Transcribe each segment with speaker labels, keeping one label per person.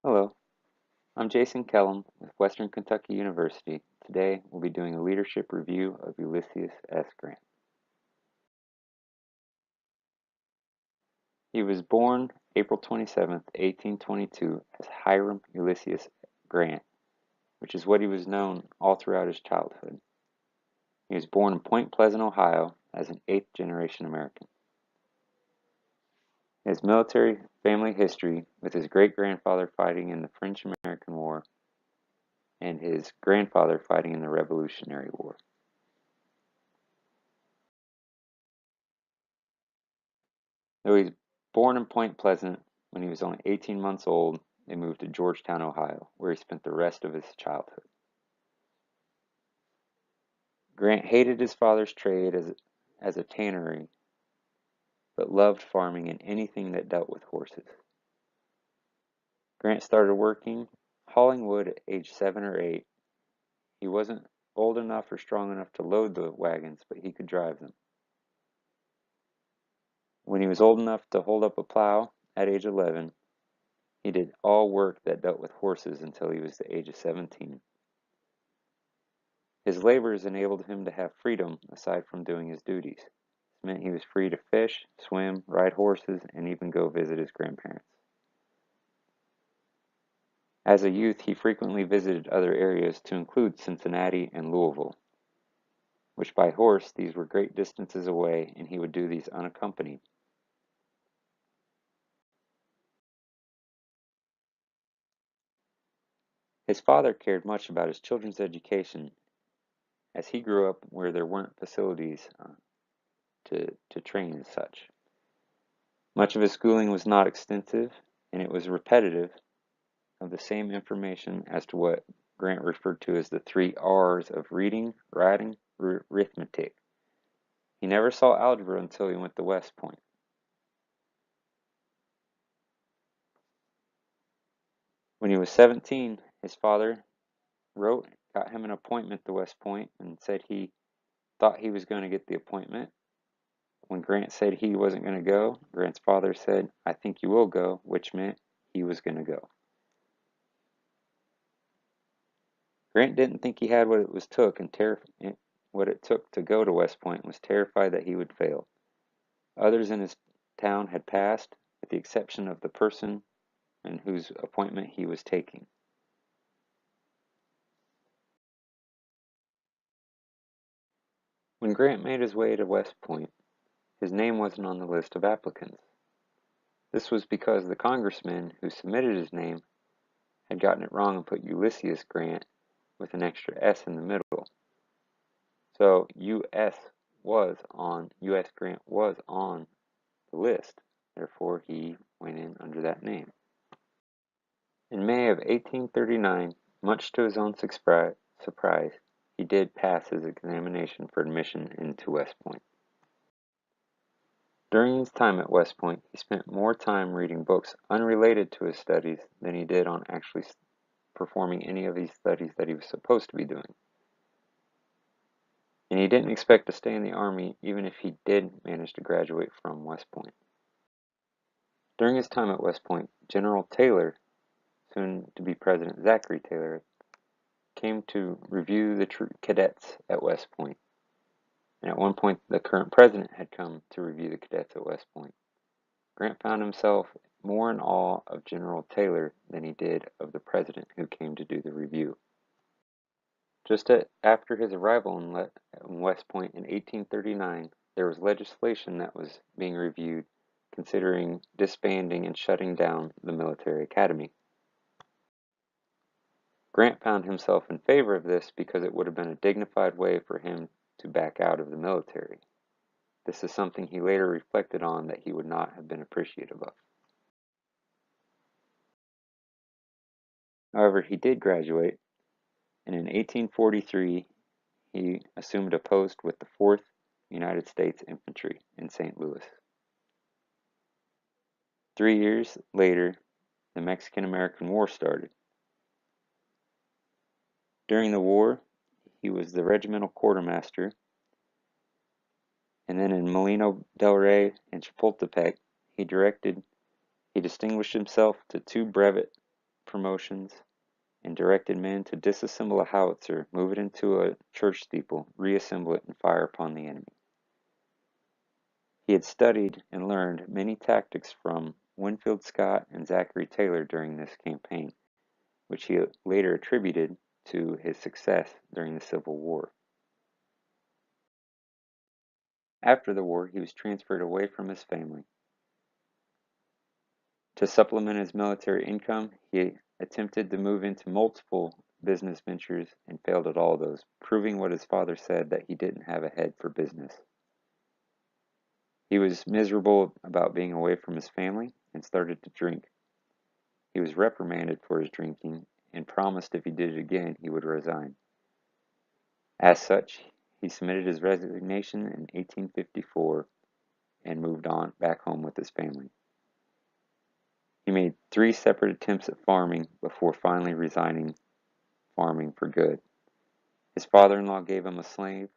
Speaker 1: Hello, I'm Jason Kellam with Western Kentucky University. Today we'll be doing a leadership review of Ulysses S. Grant. He was born April 27th, 1822 as Hiram Ulysses Grant, which is what he was known all throughout his childhood. He was born in Point Pleasant, Ohio as an eighth-generation American. His military family history with his great-grandfather fighting in the French-American War and his grandfather fighting in the Revolutionary War. Though he was born in Point Pleasant, when he was only 18 months old, they moved to Georgetown, Ohio, where he spent the rest of his childhood. Grant hated his father's trade as a tannery, but loved farming and anything that dealt with horses. Grant started working hauling wood at age 7 or 8. He wasn't old enough or strong enough to load the wagons, but he could drive them. When he was old enough to hold up a plow at age 11, he did all work that dealt with horses until he was the age of 17. His labors enabled him to have freedom aside from doing his duties. This meant he was free to fish, swim, ride horses, and even go visit his grandparents. As a youth, he frequently visited other areas to include Cincinnati and Louisville, which by horse these were great distances away, and he would do these unaccompanied. His father cared much about his children's education, as he grew up where there weren't facilities to train and such. Much of his schooling was not extensive, and it was repetitive of the same information as to what Grant referred to as the 3 R's of reading, writing, arithmetic. He never saw algebra until he went to West Point. When he was 17, his father got him an appointment to West Point, and said he thought he was going to get the appointment. When Grant said he wasn't going to go, Grant's father said, "I think you will go," which meant he was going to go. Grant didn't think he had what it took to go to West Point, and was terrified that he would fail. Others in his town had passed, with the exception of the person in whose appointment he was taking. When Grant made his way to West Point, his name wasn't on the list of applicants. This was because the congressman who submitted his name had gotten it wrong and put Ulysses Grant with an extra S in the middle. So U.S. Grant was on the list. Therefore, he went in under that name. In May of 1839, much to his own surprise, he did pass his examination for admission into West Point. During his time at West Point, he spent more time reading books unrelated to his studies than he did on actually performing any of these studies that he was supposed to be doing. And he didn't expect to stay in the Army even if he did manage to graduate from West Point. During his time at West Point, General Taylor, soon to be President Zachary Taylor, came to review the cadets at West Point. And at one point, the current president had come to review the cadets at West Point. Grant found himself more in awe of General Taylor than he did of the president who came to do the review. Just after his arrival in West Point in 1839, there was legislation that was being reviewed considering disbanding and shutting down the military academy. Grant found himself in favor of this because it would have been a dignified way for him to back out of the military. This is something he later reflected on that he would not have been appreciative of. However, he did graduate, and in 1843 he assumed a post with the 4th United States Infantry in St. Louis. 3 years later, the Mexican-American War started. During the war, he was the regimental quartermaster, and then in Molino del Rey and Chapultepec, he distinguished himself to 2 brevet promotions, and directed men to disassemble a howitzer, move it into a church steeple, reassemble it, and fire upon the enemy. He had studied and learned many tactics from Winfield Scott and Zachary Taylor during this campaign, which he later attributed to his success during the Civil War. After the war, he was transferred away from his family. To supplement his military income, he attempted to move into multiple business ventures and failed at all of those, proving what his father said, that he didn't have a head for business. He was miserable about being away from his family and started to drink. He was reprimanded for his drinking and promised if he did it again, he would resign. As such, he submitted his resignation in 1854 and moved on back home with his family. He made 3 separate attempts at farming before finally resigning farming for good. His father-in-law gave him a slave,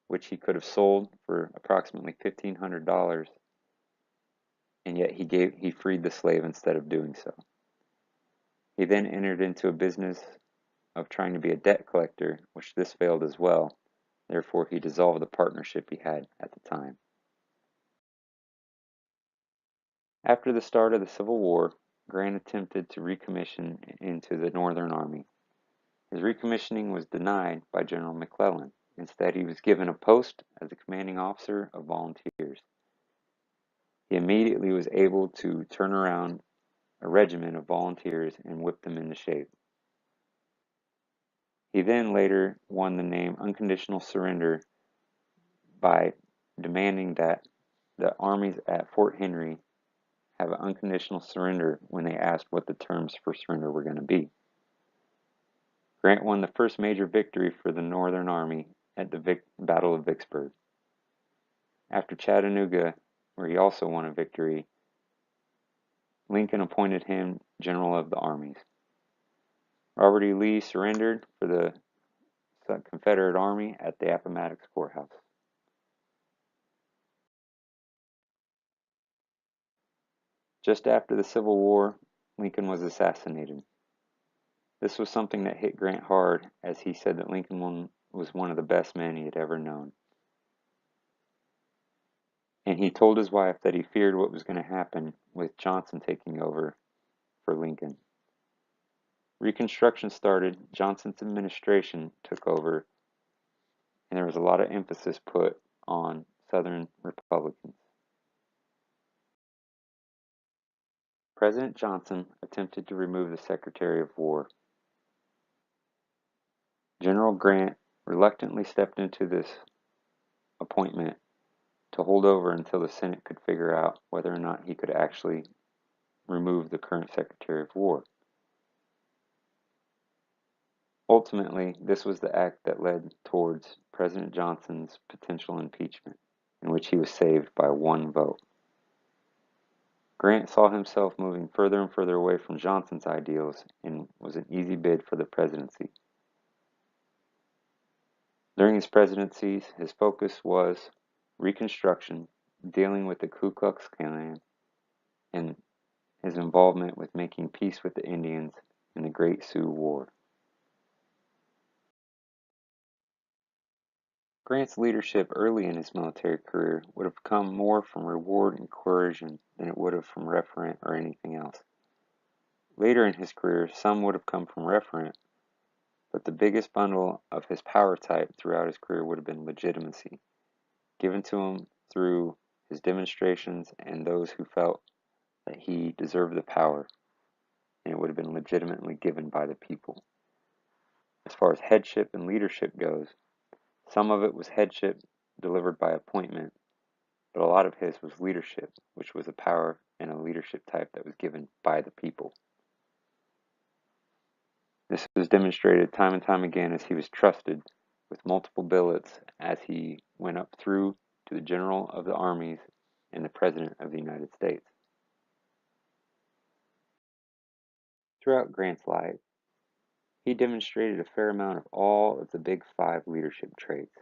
Speaker 1: which he could have sold for approximately $1,500, and yet he freed the slave instead of doing so. He then entered into a business of trying to be a debt collector, which this failed as well. Therefore, he dissolved the partnership he had at the time. After the start of the Civil War, Grant attempted to recommission into the Northern Army. His recommissioning was denied by General McClellan. Instead, he was given a post as the commanding officer of volunteers. He immediately was able to turn around a regiment of volunteers and whip them into shape. He then later won the name Unconditional Surrender by demanding that the armies at Fort Henry have an unconditional surrender when they asked what the terms for surrender were going to be. Grant won the first major victory for the Northern Army at the Battle of Vicksburg. After Chattanooga, where he also won a victory, Lincoln appointed him General of the Armies. Robert E. Lee surrendered for the Confederate Army at the Appomattox Courthouse. Just after the Civil War, Lincoln was assassinated. This was something that hit Grant hard, as he said that Lincoln was one of the best men he had ever known. And he told his wife that he feared what was going to happen with Johnson taking over for Lincoln. Reconstruction started, Johnson's administration took over, and there was a lot of emphasis put on Southern Republicans. President Johnson attempted to remove the Secretary of War. General Grant reluctantly stepped into this appointment to hold over until the Senate could figure out whether or not he could actually remove the current Secretary of War. Ultimately, this was the act that led towards President Johnson's potential impeachment, in which he was saved by 1 vote. Grant saw himself moving further and further away from Johnson's ideals and was an easy bid for the presidency. During his presidency, his focus was Reconstruction, dealing with the Ku Klux Klan, and his involvement with making peace with the Indians in the Great Sioux War. Grant's leadership early in his military career would have come more from reward and coercion than it would have from referent or anything else. Later in his career, some would have come from referent, but the biggest bundle of his power type throughout his career would have been legitimacy, given to him through his demonstrations and those who felt that he deserved the power, and it would have been legitimately given by the people. As far as headship and leadership goes, some of it was headship delivered by appointment, but a lot of his was leadership, which was a power and a leadership type that was given by the people. This was demonstrated time and time again as he was trusted with multiple billets as he went up through to the General of the Armies and the President of the United States. Throughout Grant's life, he demonstrated a fair amount of all of the big 5 leadership traits.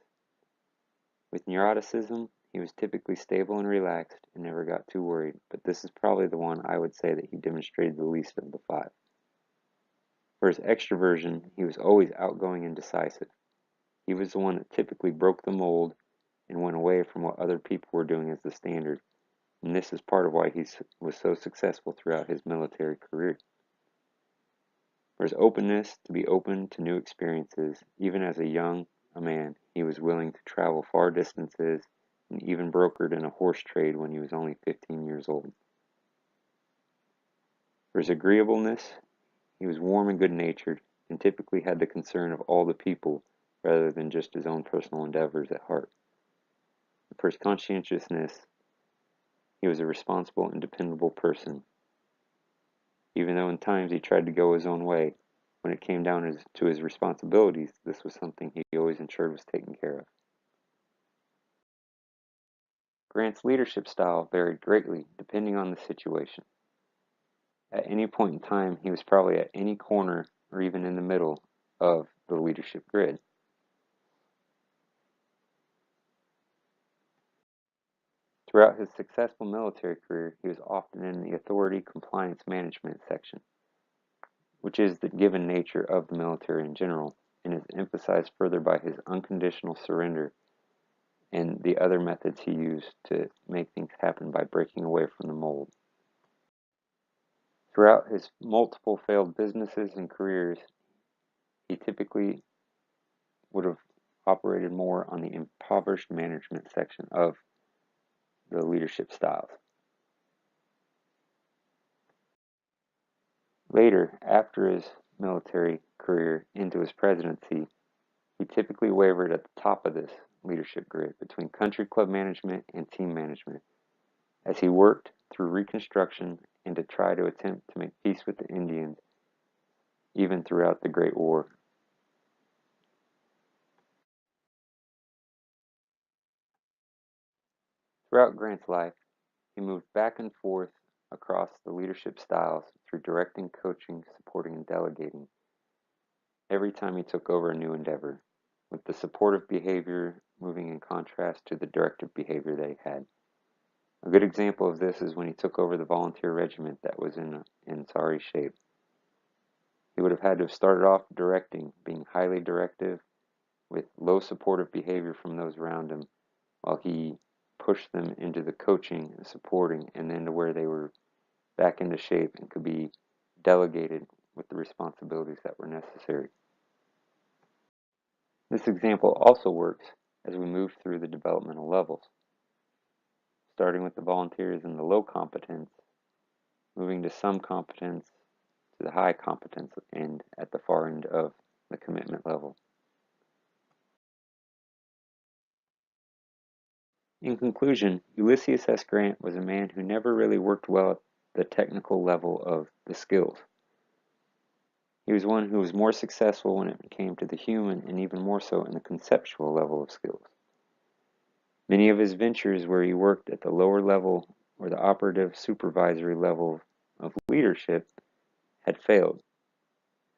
Speaker 1: With neuroticism, he was typically stable and relaxed and never got too worried, but this is probably the one I would say that he demonstrated the least of the 5. For his extroversion, he was always outgoing and decisive. He was the one that typically broke the mold and went away from what other people were doing as the standard, and this is part of why he was so successful throughout his military career. For his openness to be open to new experiences, even as a man, he was willing to travel far distances and even brokered in a horse trade when he was only 15 years old. For his agreeableness, he was warm and good-natured, and typically had the concern of all the people rather than just his own personal endeavors at heart. For his conscientiousness, he was a responsible and dependable person. Even though in times he tried to go his own way, when it came down to his responsibilities, this was something he always ensured was taken care of. Grant's leadership style varied greatly depending on the situation. At any point in time, he was probably at any corner or even in the middle of the leadership grid. Throughout his successful military career, he was often in the authority compliance management section, which is the given nature of the military in general, and is emphasized further by his unconditional surrender and the other methods he used to make things happen by breaking away from the mold. Throughout his multiple failed businesses and careers, he typically would have operated more on the impoverished management section of the leadership styles. Later, after his military career into his presidency, he typically wavered at the top of this leadership grid between country club management and team management, as he worked through Reconstruction and to try to attempt to make peace with the Indians, even throughout the Great War. Throughout Grant's life, he moved back and forth across the leadership styles through directing, coaching, supporting, and delegating every time he took over a new endeavor, with the supportive behavior moving in contrast to the directive behavior that he had. A good example of this is when he took over the volunteer regiment that was in sorry shape. He would have had to have started off directing, being highly directive, with low supportive behavior from those around him, while he pushed them into the coaching and supporting, and then to where they were back into shape and could be delegated with the responsibilities that were necessary. This example also works as we move through the developmental levels, starting with the volunteers in the low competence, moving to some competence to the high competence and at the far end of the commitment level. In conclusion, Ulysses S. Grant was a man who never really worked well at the technical level of the skills. He was one who was more successful when it came to the human and even more so in the conceptual level of skills. Many of his ventures where he worked at the lower level or the operative supervisory level of leadership had failed.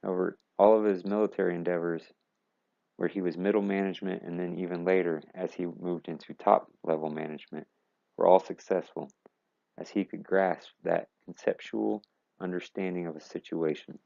Speaker 1: However, all of his military endeavors where he was middle management and then even later as he moved into top level management were all successful as he could grasp that conceptual understanding of a situation.